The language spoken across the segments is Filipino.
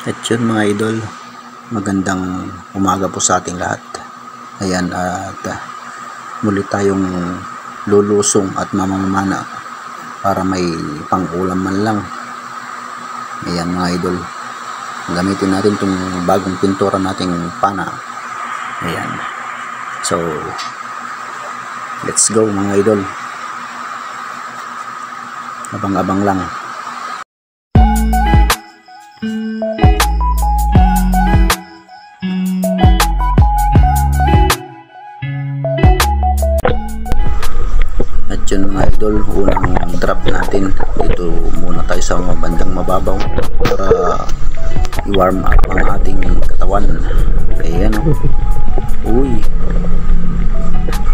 At yun mga idol, magandang umaga po sa ating lahat. Ayan, at muli tayong lulusong at mamamana para may pang-ulam man lang. Ayan mga idol, gamitin natin itong bagong pintura nating pana. Ayan, so let's go mga idol, abang-abang lang. At yun mga idol, unang drop natin dito muna tayo sa bandang mababaw para i-warm up ang ating katawan. Ayan o, uy,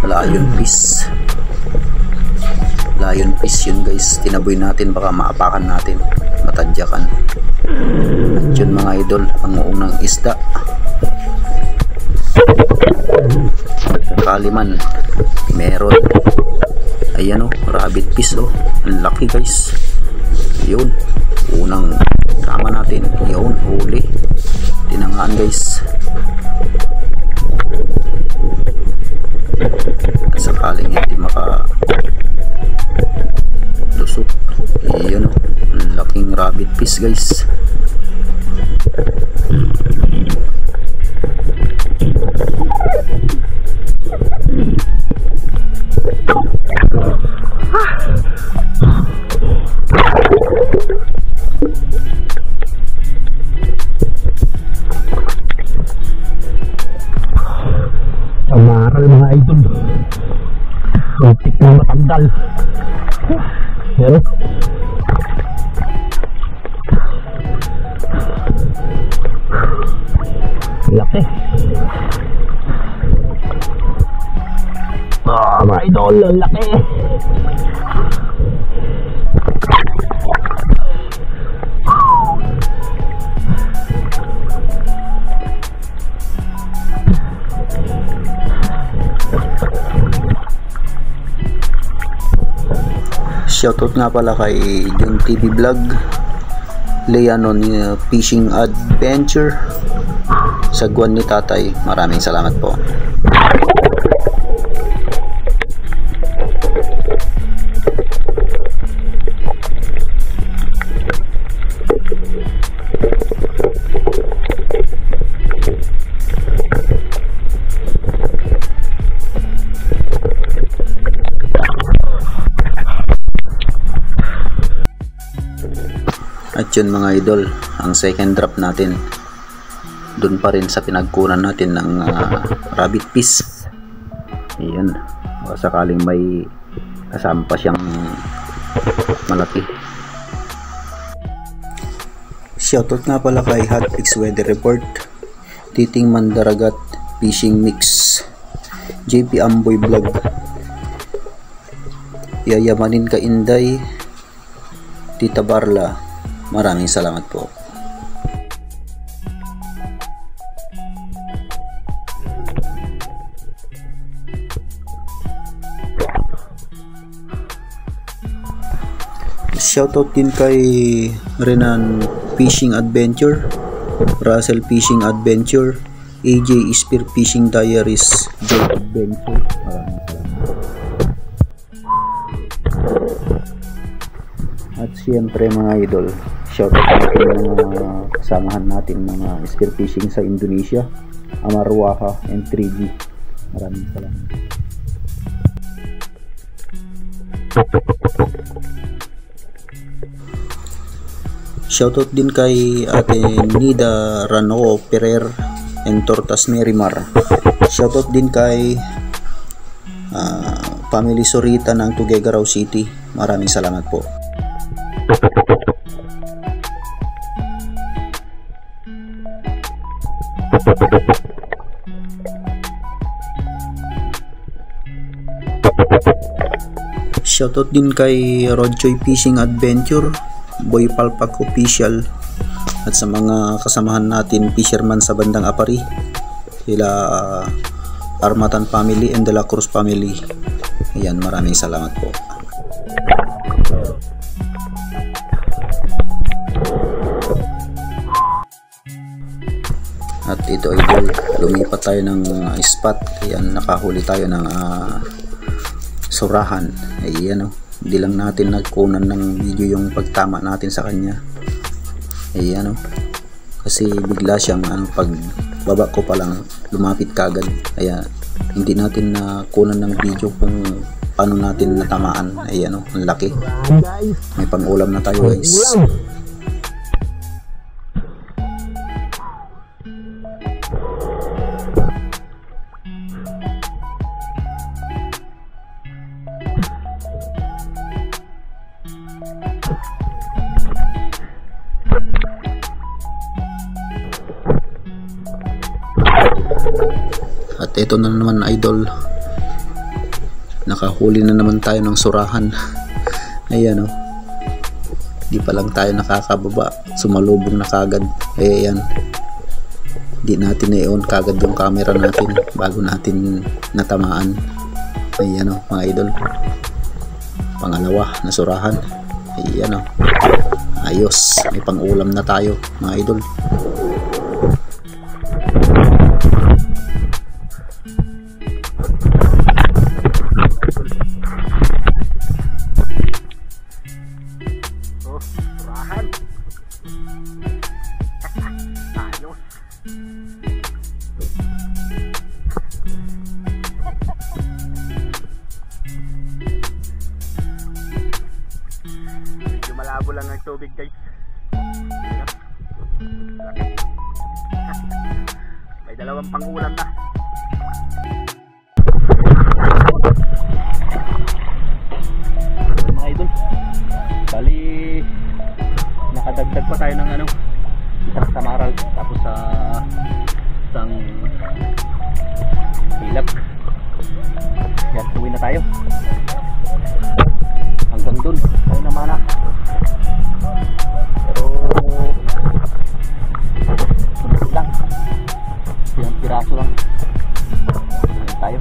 lion fish yun guys, tinaboy natin, baka maapakan natin, matadyakan. At yun mga idol, ang unang isda, kaliman, meron. Ayan o, rabbit fish o, ang laki guys. Yun, unang kama natin, yun, huli, tinangaan guys. At sakaling hindi makalusot, yun o, ang laking rabbit fish guys. Amaral mga idol, untik na matanggal. Yan, laki. Mga idol, ang laki. Shoutout nga pala kay John TV Vlog, Leanon Fishing Adventure, Sagwan ni Tatay. Maraming salamat po. At yun mga idol, ang second drop natin, dun pa rin sa pinagkunan natin ng rabbit fish. Ayan, sakaling may kasama pa siyang malaki. Shoutout nga pala kay Hotfix Weather Report, Titing Mandaragat Fishing Mix, JP Amboy Vlog, Yayamanin Ka Inday, Tita Barla. Maraming salamat po. Shoutout din kay Renan Fishing Adventure, Russell Fishing Adventure, AJ Spear Fishing Diaries, Joe Adventure. Maraming salamat. At siyempre mga idol, shoutout natin mga kasamahan natin mga spear fishing sa Indonesia, Amarwaha and 3G. Maraming salamat. Shoutout din kay Ate Nida Rano Perer and Tortas Nerimar. Shoutout din kay Family Sorita ng Tuguegarao City. Maraming salamat po. Shoutout din kay Rodjoy Fishing Adventure, Boy Palpak Official, at sa mga kasamahan natin fisherman sa bandang Apari, sila Armatan Family and De La Cruz Family. Ayan, maraming salamat po. At ito idol, lumipat tayo ng spot. Ayan, nakahuli tayo ng surahan. Ayan, hindi lang natin nagkunan ng video yung pagtama natin sa kanya. Ayan, kasi bigla siyang pag baba ko pa lang lumapit kagad. Kaya hindi natin nakunan ng video kung paano natin natamaan. Ayan, ang laki. May pang-ulam na tayo guys. At ito na naman idol, nakahuli na naman tayo ng surahan. Ayan, di pa lang tayo nakakababa, sumalubong na kagad. Ayan, di natin i-on kagad yung camera natin bago natin natamaan. Ayan, mga idol, pangalawa na surahan. Ayan, ayos, may pang-ulam na tayo mga idol. Malabo lang ang tubig guys. May dalawang pang-ulam na. Mga idol, bali nakadagdag pa tayo ng isang samaral, tapos sa isang hilak. Yan, tuwi na tayo. Hanggang dun tayo na mana. Pero sunod lang, ilang piraso lang tayo.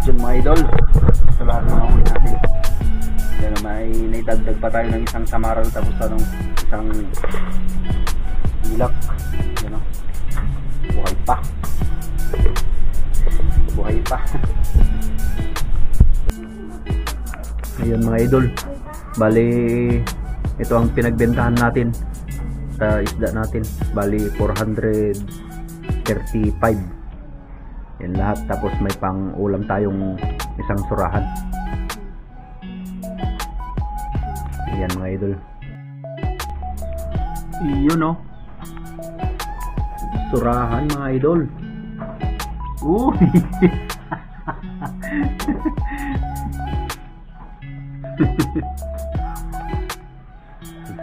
Diyan mga idol, sa lahat ng mga huli natin. Yan, may naidagdag pa tayo ng isang samaral, tapos isang ilak. Yan, buhay pa. Buhay pa. Ayun mga idol, bali ito ang pinagbentahan natin sa isda natin. Bali 435 yan lahat, tapos may pang ulam tayong isang surahan. Ayan mga idol, iyon surahan mga idol. Uy!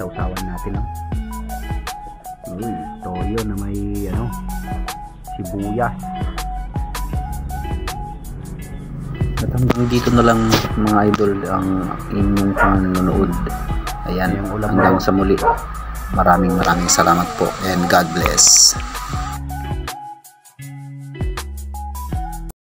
Sausawan natin Uy, toyo na may sibuyas. At hanggang dito na lang mga idol ang inyong panonood. Ayan, hanggang sa muli. Maraming salamat po and God bless.